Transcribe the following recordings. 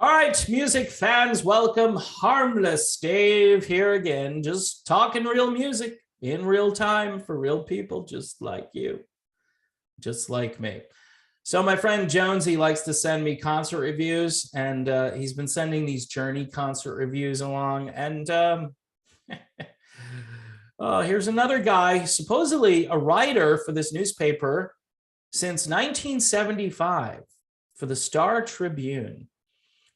All right, music fans, welcome. Harmless Dave here again, just talking real music in real time for real people just like you, just like me. So my friend Jonesy likes to send me concert reviews, and he's been sending these Journey concert reviews along. And here's another guy, supposedly a writer for this newspaper since 1975 for the Star Tribune.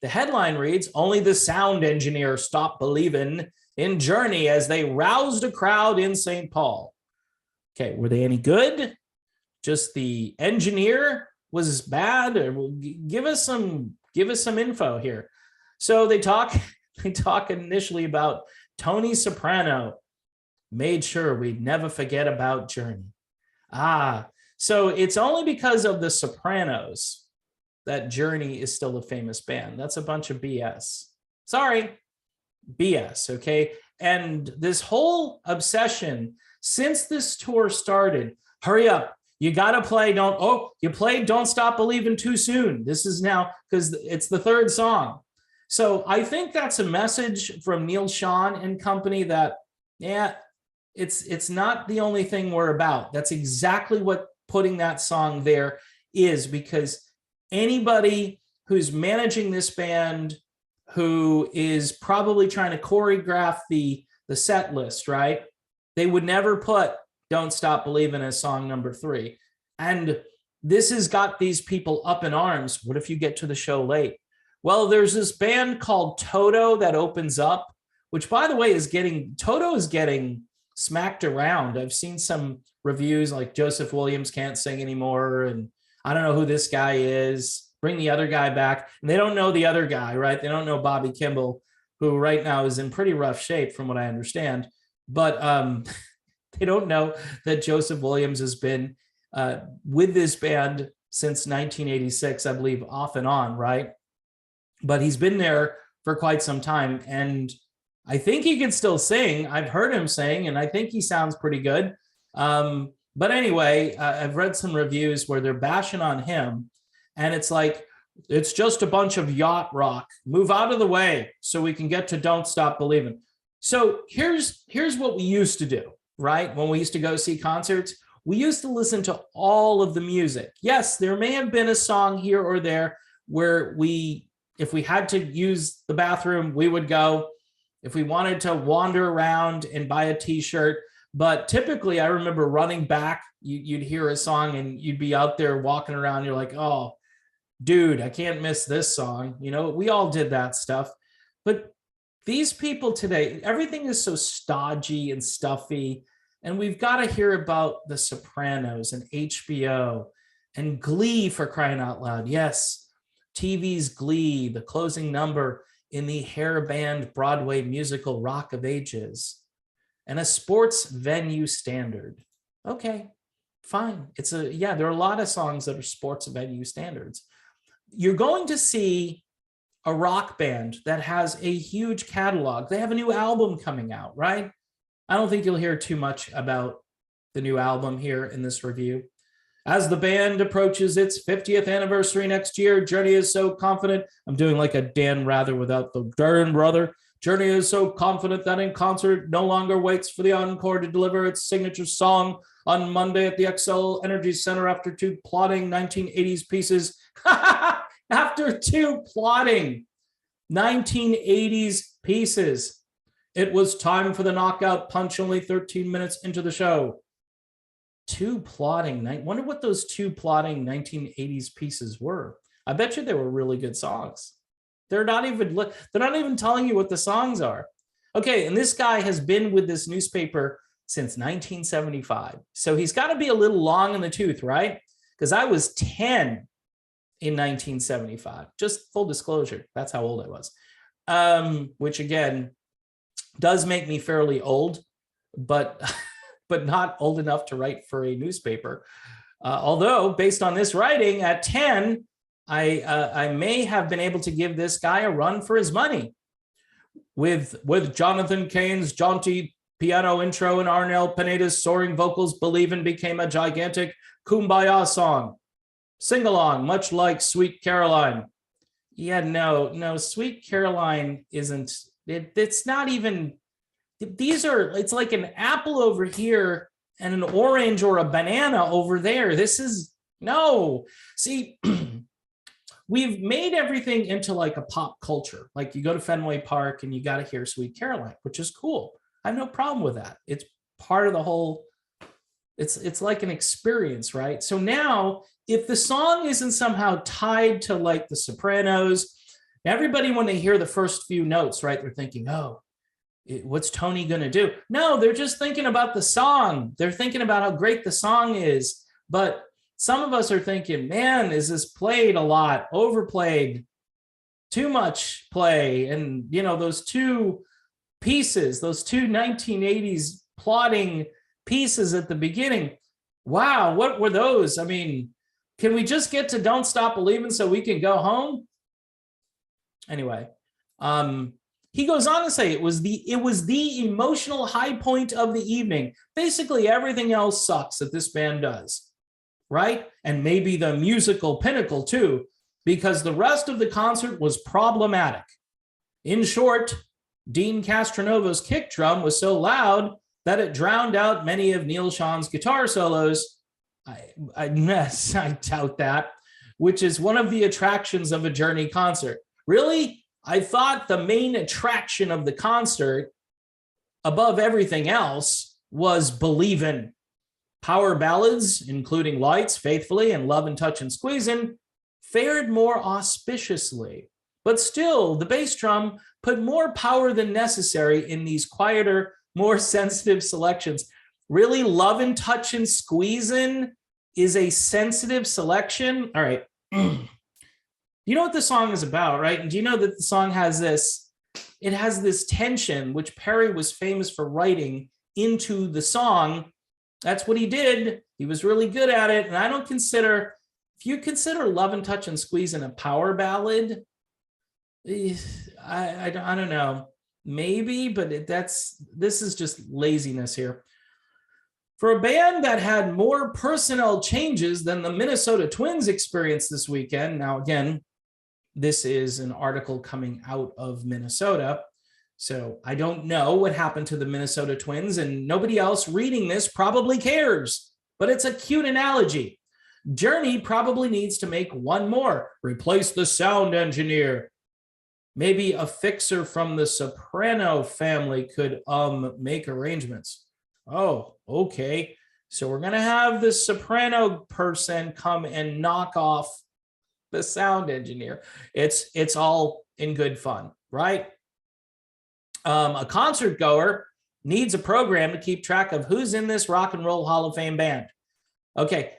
The headline reads, "Only the sound engineer stopped believing in Journey as they roused a crowd in St. Paul." Okay, were they any good? Just the engineer was bad? Or give us some info here. So they talk initially about Tony Soprano made sure we'd never forget about Journey. So it's only because of the Sopranos that Journey is still a famous band. That's a bunch of BS. Sorry, BS, okay? And this whole obsession since this tour started, hurry up, you gotta play, you played Don't Stop Believin' too soon. This is now, because it's the third song. So I think that's a message from Neil Schon and company that, yeah, it's not the only thing we're about. That's exactly what putting that song there is, because anybody who's managing this band, who is probably trying to choreograph the set list, right? They would never put Don't Stop Believin' as song number 3. And this has got these people up in arms. What if you get to the show late? Well, there's this band called Toto that opens up, which, by the way, Toto is getting smacked around. I've seen some reviews like Joseph Williams can't sing anymore, and I don't know who this guy is. Bring the other guy back. And they don't know the other guy, right? They don't know Bobby Kimball, who right now is in pretty rough shape from what I understand. But they don't know that Joseph Williams has been with this band since 1986, I believe, off and on, right? But he's been there for quite some time. And I think he can still sing. I've heard him sing, and I think he sounds pretty good. But anyway, I've read some reviews where they're bashing on him, and it's like, it's just a bunch of yacht rock. Move out of the way so we can get to Don't Stop Believin'. So here's what we used to do, right? When we used to go see concerts, we used to listen to all of the music. Yes, there may have been a song here or there where if we had to use the bathroom, we would go. If we wanted to wander around and buy a t-shirt, but typically, I remember running back, you'd hear a song and you'd be out there walking around. You're like, oh, dude, I can't miss this song. You know, we all did that stuff. But these people today, everything is so stodgy and stuffy. And we've got to hear about the Sopranos and HBO and Glee, for crying out loud. Yes, TV's Glee, the closing number in the hair band Broadway musical Rock of Ages. And a sports venue standard. Okay, fine. There are a lot of songs that are sports venue standards. You're going to see a rock band that has a huge catalog. They have a new album coming out, right? I don't think you'll hear too much about the new album here in this review. As the band approaches its 50th anniversary next year, Journey is so confident. I'm doing like a Dan Rather without the Darren brother. Journey is so confident that in concert no longer waits for the encore to deliver its signature song on Monday at the XL Energy Center after 2 plodding 1980s pieces. After 2 plodding 1980s pieces, it was time for the knockout punch only 13 minutes into the show. 2 plodding, wonder what those 2 plodding 1980s pieces were. I bet you they were really good songs. They're not even telling you what the songs are. Okay, and this guy has been with this newspaper since 1975. So he's got to be a little long in the tooth, right? Because I was 10 in 1975. Just full disclosure, that's how old I was. Which again, does make me fairly old, but not old enough to write for a newspaper. Although, based on this writing, at 10, I may have been able to give this guy a run for his money. With Jonathan Cain's jaunty piano intro and Arnel Pineda's soaring vocals, Believin' became a gigantic kumbaya song. Sing along, much like Sweet Caroline. Yeah, no, Sweet Caroline isn't, it's not even, it's like an apple over here and an orange or a banana over there. This is, no. See, we've made everything into like a pop culture. Like you go to Fenway Park and you got to hear Sweet Caroline, which is cool. I have no problem with that. It's part of the whole, it's like an experience, right? So now, if the song isn't somehow tied to like the Sopranos, everybody, when they hear the first few notes, right, they're thinking, oh, what's Tony going to do? No, they're just thinking about the song. They're thinking about how great the song is. But some of us are thinking, man, is this played a lot, overplayed, too much play? And, you know, those two pieces, those two 1980s plotting pieces at the beginning, wow, what were those? I mean, can we just get to Don't Stop Believin' so we can go home? Anyway, he goes on to say it was the emotional high point of the evening. Basically, everything else sucks that this band does, right? And maybe the musical pinnacle too, because the rest of the concert was problematic. In short, Dean Castronovo's kick drum was so loud that it drowned out many of Neil Sean's guitar solos. I doubt that, which is one of the attractions of a Journey concert. Really? I thought the main attraction of the concert, above everything else, was Believin'. Power ballads, including Lights, Faithfully, and Love and Touch and Squeezin', fared more auspiciously. But still, the bass drum put more power than necessary in these quieter, more sensitive selections. Really, Love and Touch and Squeezin' is a sensitive selection? All right. You know what the song is about, right? And do you know that the song has this, it has this tension, which Perry was famous for writing into the song. That's what he did. He was really good at it. And I don't consider, if you consider Love and Touch and Squeezin' a power ballad, I don't know, maybe, but this is just laziness here. For a band that had more personnel changes than the Minnesota Twins experienced this weekend. Now, again, this is an article coming out of Minnesota, so I don't know what happened to the Minnesota Twins, and nobody else reading this probably cares, but it's a cute analogy. Journey probably needs to make one more, replace the sound engineer. Maybe a fixer from the Soprano family could make arrangements. Oh, okay. So we're going to have the Soprano person come and knock off the sound engineer. It's all in good fun, right? A concert goer needs a program to keep track of who's in this Rock and Roll Hall of Fame band. Okay,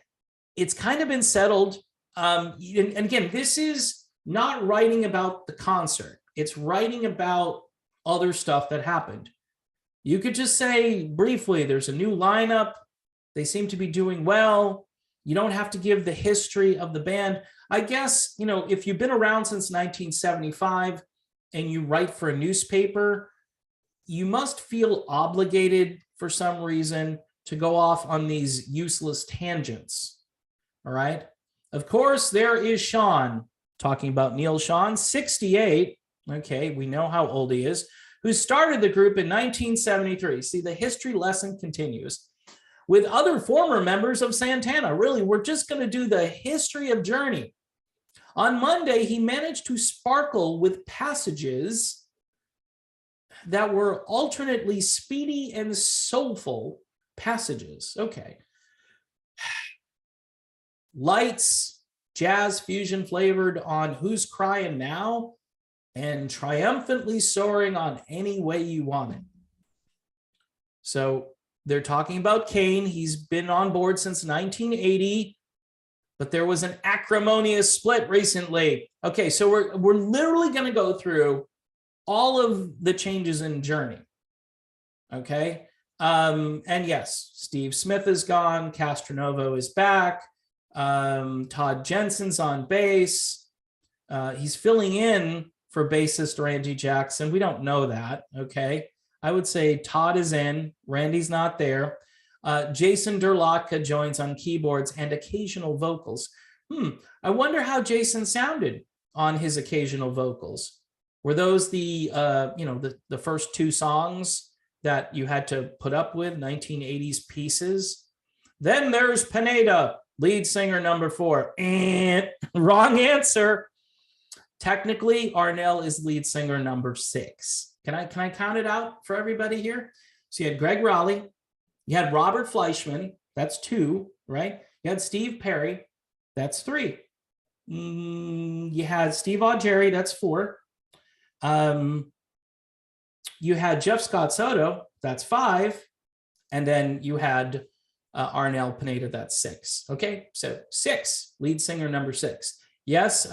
it's kind of been settled. And again, this is not writing about the concert. It's writing about other stuff that happened. You could just say briefly, there's a new lineup. They seem to be doing well. You don't have to give the history of the band. I guess, you know, if you've been around since 1975 and you write for a newspaper, you must feel obligated for some reason to go off on these useless tangents. All right. Of course, there is Sean, talking about Neil Sean, 68. Okay, we know how old he is, who started the group in 1973. See, the history lesson continues. With other former members of Santana. Really, we're just going to do the history of Journey. On Monday, he managed to sparkle with passages that were alternately speedy and soulful passages. Okay. Lights, jazz fusion flavored on Who's Crying Now, and triumphantly soaring on Any Way You Want It. So they're talking about Kane. He's been on board since 1980, but there was an acrimonious split recently. Okay, so we're literally going to go through all of the changes in Journey. Okay, and yes, Steve Smith is gone. Castronovo is back. Todd Jensen's on bass. He's filling in for bassist Randy Jackson. We don't know that. Okay, I would say Todd is in. Randy's not there. Jason Durlatka joins on keyboards and occasional vocals. I wonder how Jason sounded. on his occasional vocals? Were those the the first two songs that you had to put up with, 1980s pieces? Then there's Pineda, lead singer number 4. And wrong answer. Technically, Arnel is lead singer number 6. Can I count it out for everybody here? So you had Greg Raleigh, you had Robert Fleischman, that's 2, right? You had Steve Perry, that's 3. You had Steve Augeri, that's 4. You had Jeff Scott Soto, that's 5. And then you had Arnel Pineda, that's 6. Okay, so 6, lead singer number 6. Yes,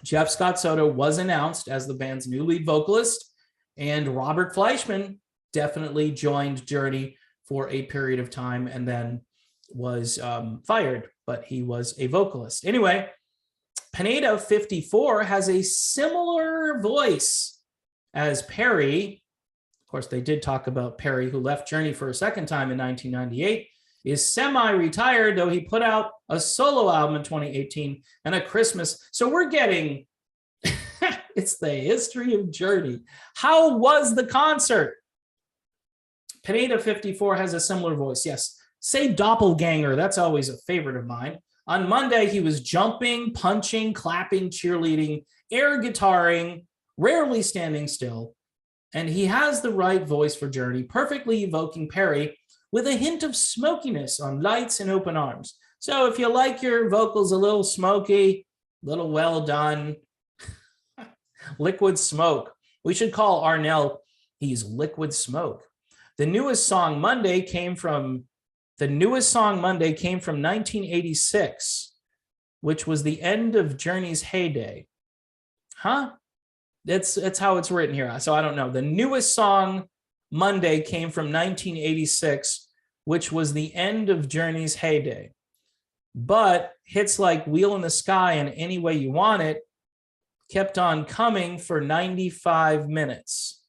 Jeff Scott Soto was announced as the band's new lead vocalist, and Robert Fleischman definitely joined Journey for a period of time and then was fired, but he was a vocalist. Anyway, Pineda 54 has a similar voice as Perry. Of course, they did talk about Perry, who left Journey for a second time in 1998, is semi-retired, though he put out a solo album in 2018 and a Christmas. So we're getting, it's the history of Journey. How was the concert? Pineda 54 has a similar voice. Yes, say doppelganger. That's always a favorite of mine. On Monday, he was jumping, punching, clapping, cheerleading, air guitaring, rarely standing still. And he has the right voice for Journey, perfectly evoking Perry with a hint of smokiness on Lights and Open Arms. So if you like your vocals a little smoky, a little well done, Liquid Smoke. We should call Arnel, he's Liquid Smoke. The newest song Monday came from 1986, which was the end of Journey's heyday. Huh? That's how it's written here. So I don't know. The newest song Monday came from 1986, which was the end of Journey's heyday. But hits like Wheel in the Sky and Any Way You Want It kept on coming for 95 minutes.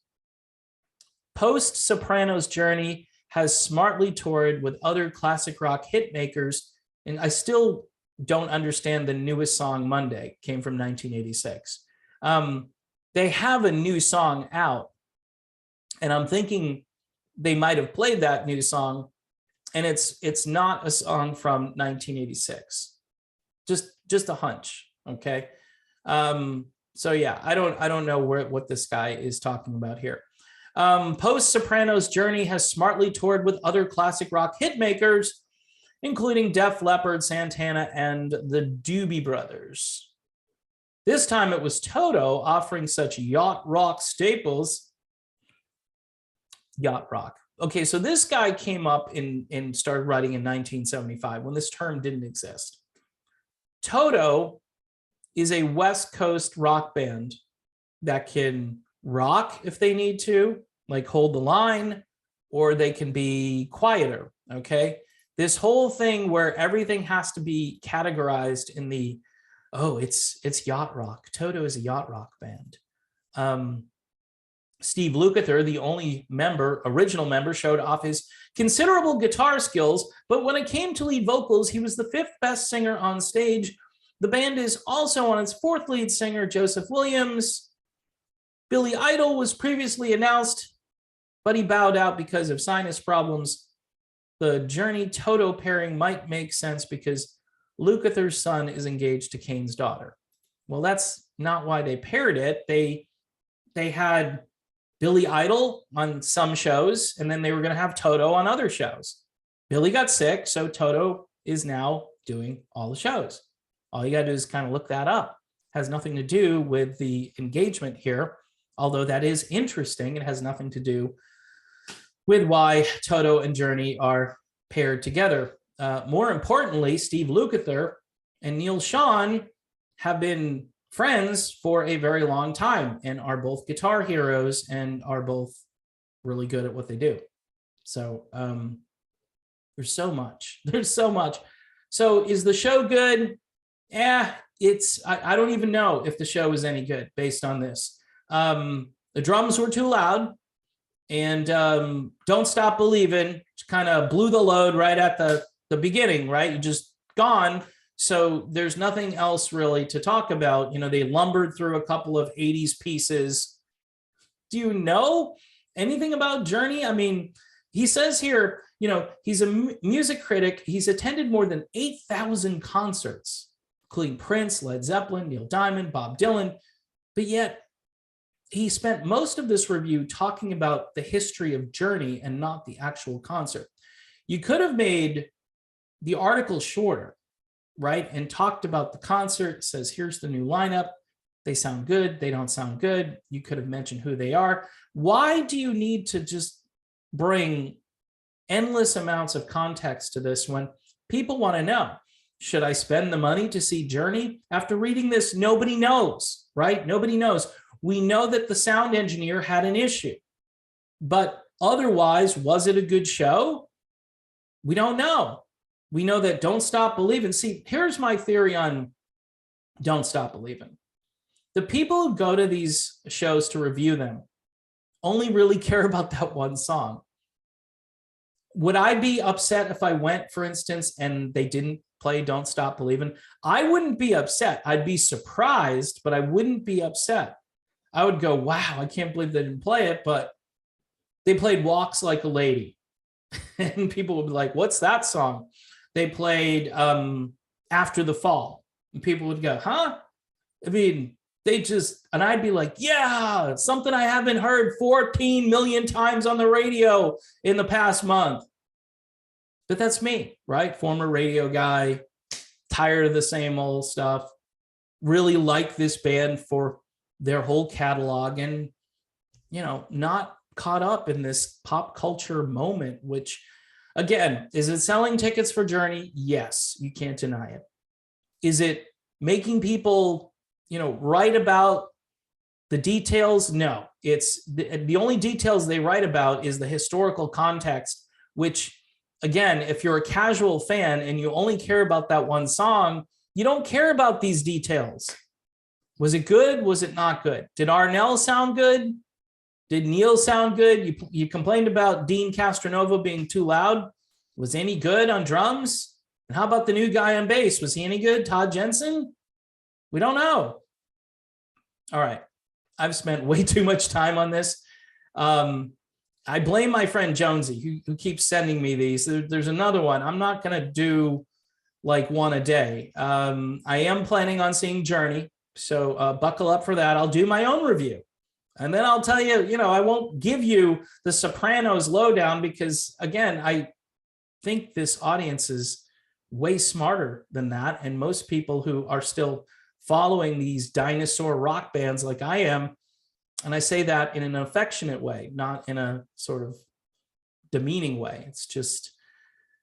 Post-Sopranos Journey has smartly toured with other classic rock hitmakers, and I still don't understand the newest song Monday came from 1986. They have a new song out, and I'm thinking they might have played that new song, and it's not a song from 1986. Just a hunch, okay? So yeah, I don't know what this guy is talking about here. Post-Sopranos Journey has smartly toured with other classic rock hitmakers, including Def Leppard, Santana, and the Doobie Brothers. This time it was Toto offering such yacht rock staples. Yacht rock. Okay, so this guy came up and started writing in 1975 when this term didn't exist. Toto is a West Coast rock band that can rock if they need to, like Hold the Line, or they can be quieter, okay? This whole thing where everything has to be categorized in the, oh, it's yacht rock. Toto is a yacht rock band. Steve Lukather, the only original member, showed off his considerable guitar skills, but when it came to lead vocals, he was the 5th best singer on stage. The band is also on its 4th lead singer, Joseph Williams. Billy Idol was previously announced, but he bowed out because of sinus problems. The Journey Toto pairing might make sense because Lukather's son is engaged to Kane's daughter. Well, that's not why they paired it. They had Billy Idol on some shows, and then they were going to have Toto on other shows. Billy got sick, so Toto is now doing all the shows. All you got to do is kind of look that up. It has nothing to do with the engagement here, although that is interesting. It has nothing to do with why Toto and Journey are paired together. More importantly, Steve Lukather and Neil Schon have been friends for a very long time and are both guitar heroes and are both really good at what they do. So there's so much. There's so much. So is the show good? I don't even know if the show is any good based on this. The drums were too loud, and Don't Stop Believin' kind of blew the load right at the beginning, right? You just gone. So there's nothing else really to talk about. You know, they lumbered through a couple of 80s pieces. Do you know anything about Journey? I mean, he says here, you know, he's a music critic. He's attended more than 8,000 concerts, including Prince, Led Zeppelin, Neil Diamond, Bob Dylan. But yet he spent most of this review talking about the history of Journey and not the actual concert. You could have made the article shorter, right? And talked about the concert, says, here's the new lineup. They sound good. They don't sound good. You could have mentioned who they are. Why do you need to just bring endless amounts of context to this when people want to know, should I spend the money to see Journey? After reading this, nobody knows, right? Nobody knows. We know that the sound engineer had an issue, but otherwise, was it a good show? We don't know. We know that Don't Stop Believin'. See, here's my theory on Don't Stop Believin'. The people who go to these shows to review them only really care about that one song. Would I be upset if I went, for instance, and they didn't play Don't Stop Believin'? I wouldn't be upset. I'd be surprised, but I wouldn't be upset. I would go, wow, I can't believe they didn't play it, but they played Walks Like a Lady. And people would be like, what's that song? They played After the Fall. And people would go, huh? I mean, they just, and I'd be like, yeah, something I haven't heard 14 million times on the radio in the past month. But that's me, right? Former radio guy, tired of the same old stuff, really like this band for their whole catalog and, you know, not caught up in this pop culture moment, which, again, is it selling tickets for Journey? Yes, you can't deny it. Is it making people, you know, write about the details? No, it's the only details they write about is the historical context, which, again, if you're a casual fan and you only care about that one song, you don't care about these details. Was it good? Was it not good? Did Arnell sound good? Did Neil sound good? You complained about Dean Castronova being too loud. Was any good on drums? And how about the new guy on bass? Was he any good? Todd Jensen? We don't know. All right. I've spent way too much time on this. I blame my friend Jonesy, who keeps sending me these. There's another one. I'm not going to do like one a day. I am planning on seeing Journey. So buckle up for that. I'll do my own review. And then I'll tell you, you know, I won't give you the Sopranos lowdown because, again, I think this audience is way smarter than that. And most people who are still following these dinosaur rock bands like I am, and I say that in an affectionate way, not in a sort of demeaning way. It's just,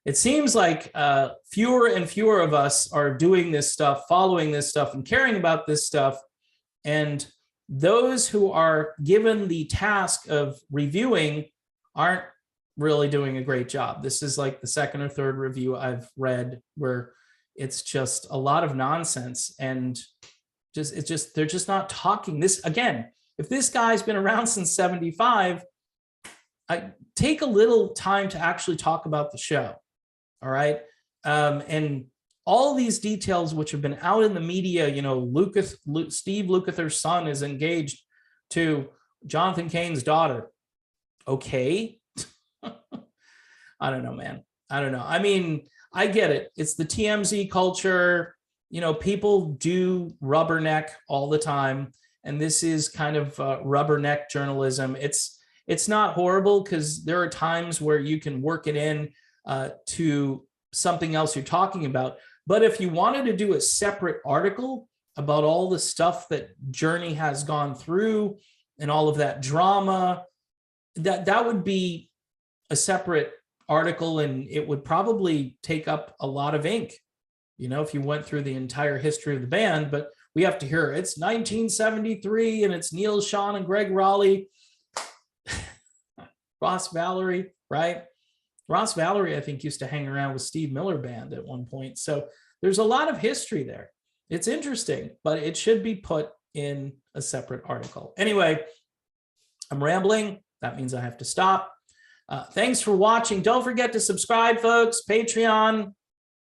it seems like fewer and fewer of us are doing this stuff, following this stuff, and caring about this stuff. And those who are given the task of reviewing aren't really doing a great job. This is like the second or third review I've read where it's just a lot of nonsense and they're just not talking. This, again, if this guy's been around since 75, I take a little time to actually talk about the show. All right. And all these details, which have been out in the media, you know, Steve Lukather's son is engaged to Jonathan Cain's daughter. Okay. I don't know, man. I don't know. I mean, I get it. It's the TMZ culture. You know, people do rubberneck all the time. And this is kind of rubberneck journalism. It's not horrible because there are times where you can work it in to something else you're talking about. But if you wanted to do a separate article about all the stuff that Journey has gone through and all of that drama, that would be a separate article, and it would probably take up a lot of ink, you know, if you went through the entire history of the band. But we have to hear it's 1973 and it's Neil Schon and Greg Raleigh, Ross Valerie, right? Ross Valerie, I think, used to hang around with Steve Miller Band at one point. So there's a lot of history there. It's interesting, but it should be put in a separate article. Anyway, I'm rambling. That means I have to stop. Thanks for watching. Don't forget to subscribe, folks. Patreon.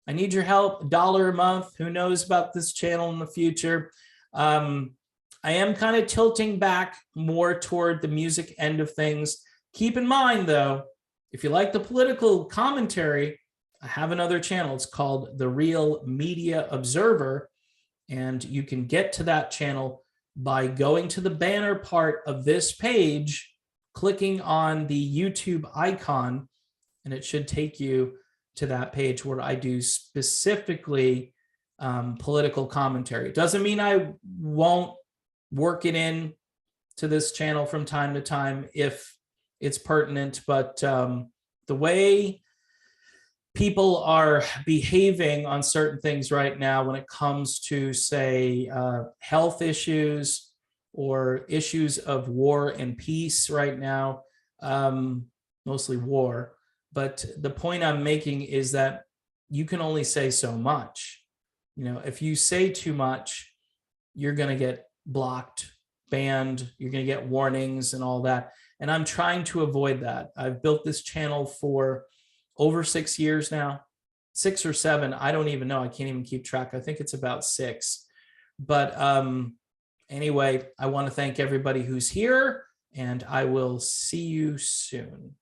I need your help. $1 a month. Who knows about this channel in the future? I am kind of tilting back more toward the music end of things. Keep in mind, though, if you like the political commentary, I have another channel. It's called The Real Media Observer, and you can get to that channel by going to the banner part of this page, clicking on the YouTube icon, and it should take you to that page where I do specifically political commentary. It doesn't mean I won't work it in to this channel from time to time if it's pertinent, but the way people are behaving on certain things right now when it comes to, say, health issues or issues of war and peace right now, mostly war. But the point I'm making is that you can only say so much. You know, if you say too much, you're going to get blocked, banned, you're going to get warnings and all that. And I'm trying to avoid that. I've built this channel for over 6 years now, 6 or 7. I don't even know. I can't even keep track. I think it's about 6. But anyway, I want to thank everybody who's here, and I will see you soon.